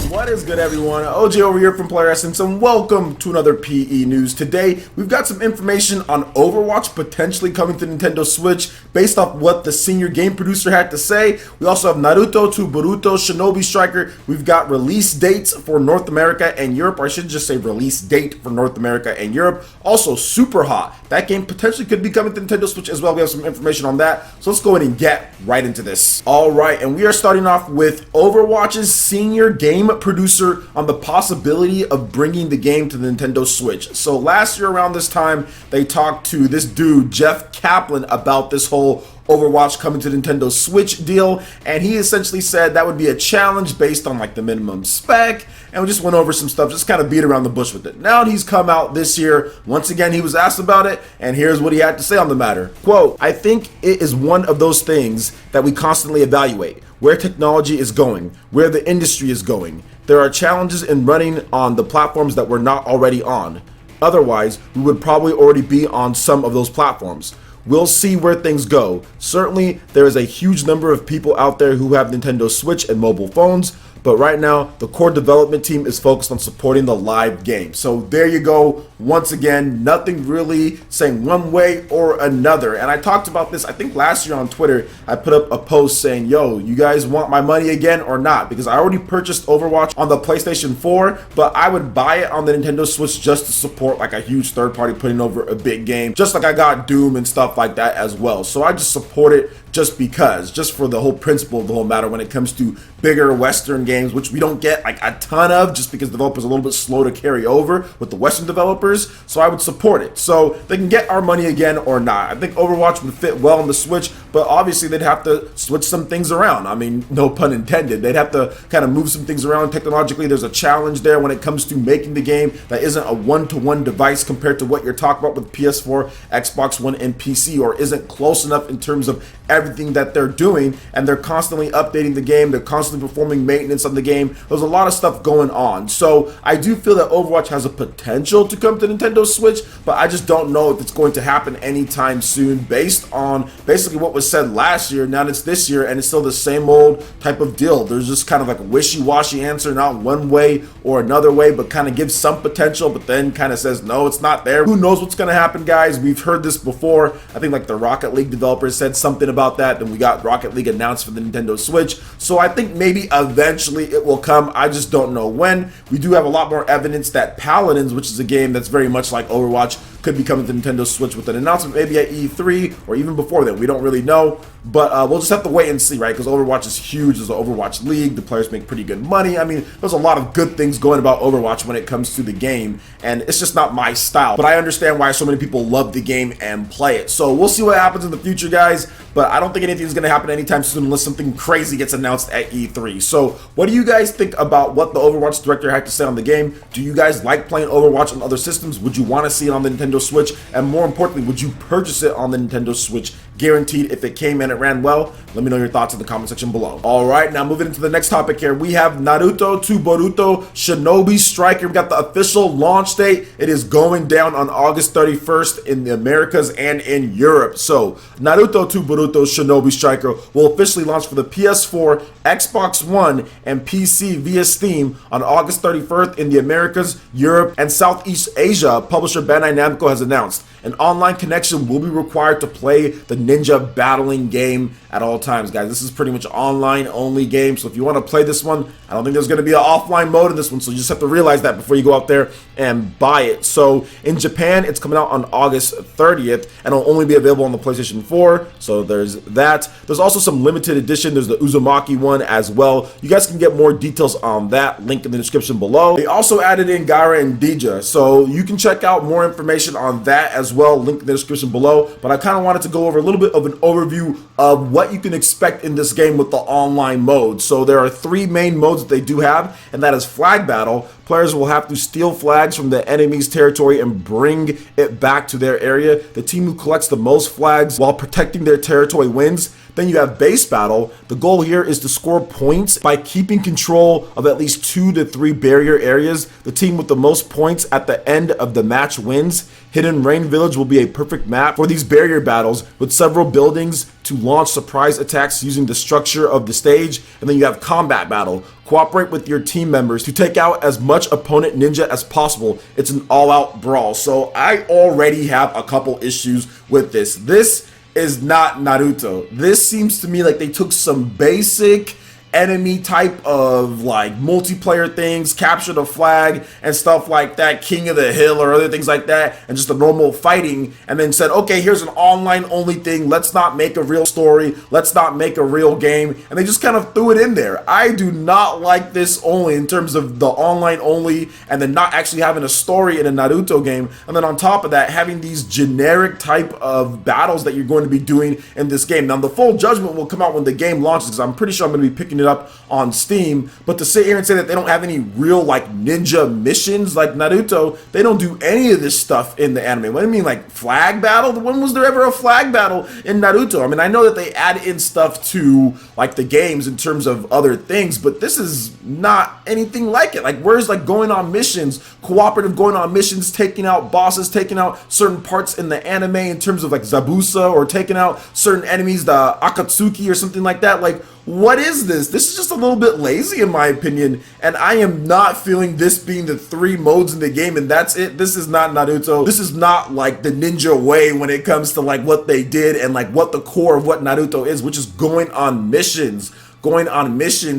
What is good, everyone? OJ over here from Player Essence, and welcome to another PE News. Today, we've got some information on Overwatch potentially coming to Nintendo Switch based off what the senior game producer had to say. We also have Naruto Boruto Shinobi Striker. We've got release dates for North America and Europe, or I should just say release date for North America and Europe. Also, Superhot. That game potentially could be coming to Nintendo Switch as well. We have some information on that. So let's go ahead and get right into this. All right, and we are starting off with Overwatch's senior game producer on the possibility of bringing the game to the Nintendo Switch. So last year around this time, they talked to this dude, Jeff Kaplan, about this whole Overwatch coming to Nintendo Switch deal, and he essentially said that would be a challenge based on like the minimum spec, and we just went over some stuff, just kind of beat around the bush with it. Now he's come out this year, once again he was asked about it, and here's what he had to say on the matter. Quote, "I think it is one of those things that we constantly evaluate, where technology is going, where the industry is going. There are challenges in running on the platforms that we're not already on. Otherwise, we would probably already be on some of those platforms. We'll see where things go. Certainly, there is a huge number of people out there who have Nintendo Switch and mobile phones, but right now, the core development team is focused on supporting the live game." So there you go. Once again, nothing really saying one way or another. And I talked about this, I think last year on Twitter. I put up a post saying, yo, you guys want my money again or not? Because I already purchased Overwatch on the PlayStation 4, but I would buy it on the Nintendo Switch just to support like a huge third party putting over a big game. Just like I got Doom and stuff like that as well. So I just support it just because, just for the whole principle of the whole matter when it comes to bigger Western games, which we don't get like a ton of just because developers are a little bit slow to carry over with the Western developers. So I would support it. So they can get our money again or not. I think Overwatch would fit well on the Switch, but obviously they'd have to switch some things around. I mean, no pun intended. They'd have to kind of move some things around technologically. There's a challenge there when it comes to making the game that isn't a one-to-one device compared to what you're talking about with PS4, Xbox One, and PC, or isn't close enough in terms of everything that they're doing, and they're constantly updating the game, they're constantly performing maintenance on the game. There's a lot of stuff going on. So I do feel that Overwatch has a potential to come to Nintendo Switch, but I just don't know if it's going to happen anytime soon based on basically what was said last year. Now it's this year and it's still the same old type of deal. There's just kind of like a wishy-washy answer, not one way or another way, but kind of gives some potential, but then kind of says, no, it's not there. Who knows what's going to happen, guys? We've heard this before. I think like the Rocket League developers said something about that. Then we got Rocket League announced for the Nintendo Switch. So I think maybe eventually it will come. I just don't know when. We do have a lot more evidence that Paladins, which is a game that's very much like Overwatch, could be coming to Nintendo Switch with an announcement maybe at E3 or even before then. We don't really know, but we'll just have to wait and see, right? Because Overwatch is huge. There's an Overwatch League. The players make pretty good money. I mean, there's a lot of good things going about Overwatch when it comes to the game, and it's just not my style. But I understand why so many people love the game and play it. So we'll see what happens in the future, guys, but I don't think anything's going to happen anytime soon unless something crazy gets announced at E3. So what do you guys think about what the Overwatch director had to say on the game? Do you guys like playing Overwatch on other systems? Would you want to see it on the Nintendo Switch? And more importantly, would you purchase it on the Nintendo Switch guaranteed if it came and it ran well? Let me know your thoughts in the comment section below. All right, now moving into the next topic here, we have Naruto Boruto Shinobi Striker. We got the official launch date. It is going down on August 31st in the Americas and in Europe. So Naruto Boruto Shinobi Striker will officially launch for the PS4, Xbox One, and PC via Steam on August 31st in the Americas, Europe, and Southeast Asia. Publisher Bandai Namco has announced an online connection will be required to play the ninja battling game at all times, guys. This is pretty much online only game, so if you want to play this one, I don't think there's going to be an offline mode in this one, so you just have to realize that before you go out there and buy it. So in Japan, it's coming out on August 30th, and it'll only be available on the PlayStation 4, so there's that. There's also some limited edition. There's the Uzumaki one as well. You guys can get more details on that, link in the description below. They also added in Gaara and Dija, so you can check out more information on that as well, link in the description below. But I kind of wanted to go over a little bit of an overview of what you can expect in this game with the online mode. So there are three main modes that they do have, and that is Flag Battle. Players will have to steal flags from the enemy's territory and bring it back to their area. The team who collects the most flags while protecting their territory wins. Then you have Base Battle. The goal here is to score points by keeping control of at least 2 to 3 barrier areas. The team with the most points at the end of the match wins. Hidden Rain Village will be a perfect map for these barrier battles with several buildings to launch surprise attacks using the structure of the stage. And then you have combat battle. Cooperate with your team members to take out as much opponent ninja as possible. It's an all-out brawl. So I already have a couple issues with this. This is not Naruto. This seems to me like they took some basic enemy type of like multiplayer things, capture the flag and stuff like that, king of the hill or other things like that, and just a normal fighting, and then said, okay, here's an online only thing, let's not make a real story, let's not make a real game, and they just kind of threw it in there. I do not like this only in terms of the online only, and then not actually having a story in a Naruto game, and then on top of that having these generic type of battles that you're going to be doing in this game. Now the full judgment will come out when the game launches, because I'm pretty sure I'm going to be picking it up on Steam, but to sit here and say that they don't have any real like ninja missions like Naruto, they don't do any of this stuff in the anime. What do you mean, like flag battle? When was there ever a flag battle in Naruto? I mean, I know that they add in stuff to like the games in terms of other things, but this is not anything like it. Like, where's like going on missions, cooperative going on missions, taking out bosses, taking out certain parts in the anime in terms of like Zabuza, or taking out certain enemies, the Akatsuki or something like that? Like, what is this? This is just a little bit lazy in my opinion, and I am not feeling this being the 3 modes in the game and that's it. This is not Naruto. This is not like the ninja way when it comes to like what they did and like what the core of what Naruto is, which is going on missions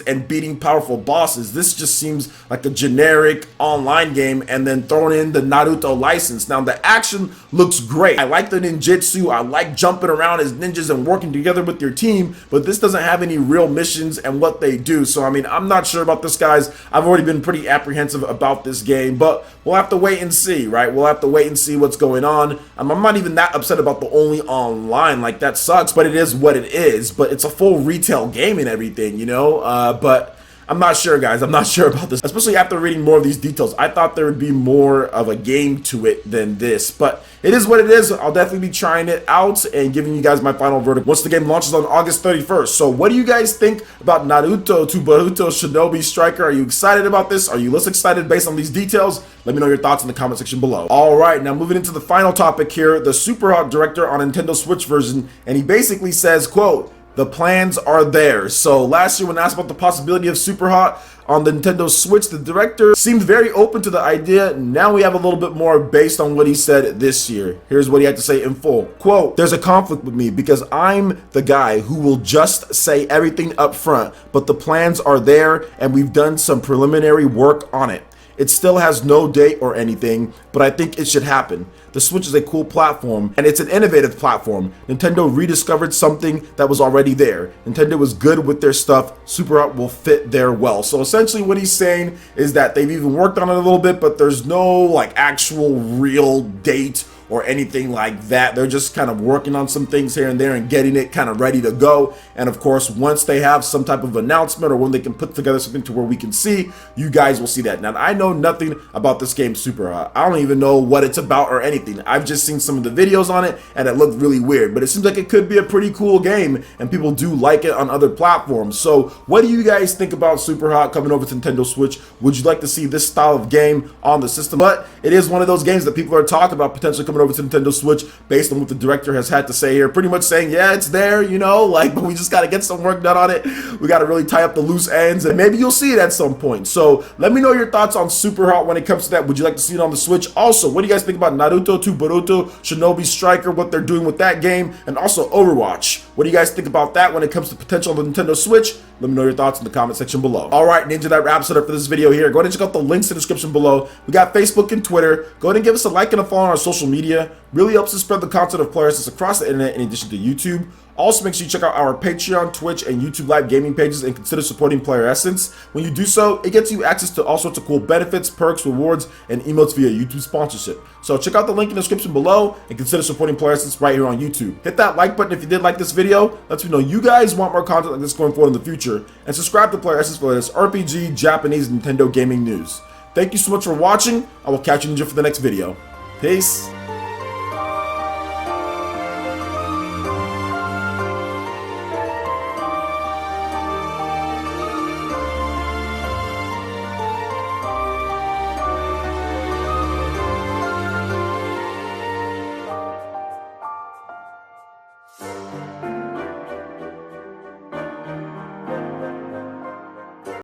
and beating powerful bosses. This just seems like a generic online game, and then throwing in the Naruto license. Now the action looks great. I like the ninjutsu. I like jumping around as ninjas and working together with your team, but this doesn't have any real missions and what they do. So I mean, I'm not sure about this, guys. I've already been pretty apprehensive about this game, but we'll have to wait and see, right? We'll have to wait and see what's going on. I'm not even that upset about the only online. Like, that sucks, but it is what it is. But it's a full retail game and everything, you know? But I'm not sure, guys. I'm not sure about this, especially after reading more of these details. I thought there would be more of a game to it than this, but it is what it is. I'll definitely be trying it out and giving you guys my final verdict once the game launches on August 31st. So what do you guys think about Naruto to Boruto Shinobi Striker? Are you excited about this? Are you less excited based on these details? Let me know your thoughts in the comment section below. All right, now moving into the final topic here, the Superhot director on Nintendo Switch version, and he basically says, quote, "The plans are there." So last year when asked about the possibility of Superhot on the Nintendo Switch, the director seemed very open to the idea. Now we have a little bit more based on what he said this year. Here's what he had to say in full. Quote, "There's a conflict with me because I'm the guy who will just say everything up front, but the plans are there and we've done some preliminary work on it. It still has no date or anything, but I think it should happen. The Switch is a cool platform, and it's an innovative platform. Nintendo rediscovered something that was already there. Nintendo was good with their stuff. Superhot will fit there well." So essentially what he's saying is that they've even worked on it a little bit, but there's no like actual real date or anything like that. They're just kind of working on some things here and there and getting it kind of ready to go. And of course, once they have some type of announcement or when they can put together something to where we can see, you guys will see that. Now, I know nothing about this game Superhot. I don't even know what it's about or anything. I've just seen some of the videos on it and it looked really weird, but it seems like it could be a pretty cool game and people do like it on other platforms. So what do you guys think about Superhot coming over to Nintendo Switch? Would you like to see this style of game on the system? But it is one of those games that people are talking about potentially coming over to Nintendo Switch based on what the director has had to say here, pretty much saying, yeah, it's there, you know, like, but we just got to get some work done on it. We got to really tie up the loose ends, and maybe you'll see it at some point. So let me know your thoughts on Superhot when it comes to that. Would you like to see it on the Switch? Also, what do you guys think about Naruto to Boruto Shinobi Striker, what they're doing with that game, and also Overwatch? What do you guys think about that when it comes to potential on the Nintendo Switch? Let me know your thoughts in the comment section below. All right, Ninja, that wraps it up for this video here. Go ahead and check out the links in the description below. We got Facebook and Twitter. Go ahead and give us a like and a follow on our social media. Really helps us spread the content of Player Essence across the internet in addition to YouTube. Also, make sure you check out our Patreon, Twitch, and YouTube live gaming pages and consider supporting Player Essence. When you do so, it gets you access to all sorts of cool benefits, perks, rewards, and emotes via YouTube sponsorship. So check out the link in the description below and consider supporting Player Essence right here on YouTube. Hit that like button if you did like this video. Lets me know you guys want more content like this going forward in the future. And subscribe to Player Essence for the latest RPG, Japanese, and Nintendo gaming news. Thank you so much for watching. I will catch you, Ninja, for the next video. Peace.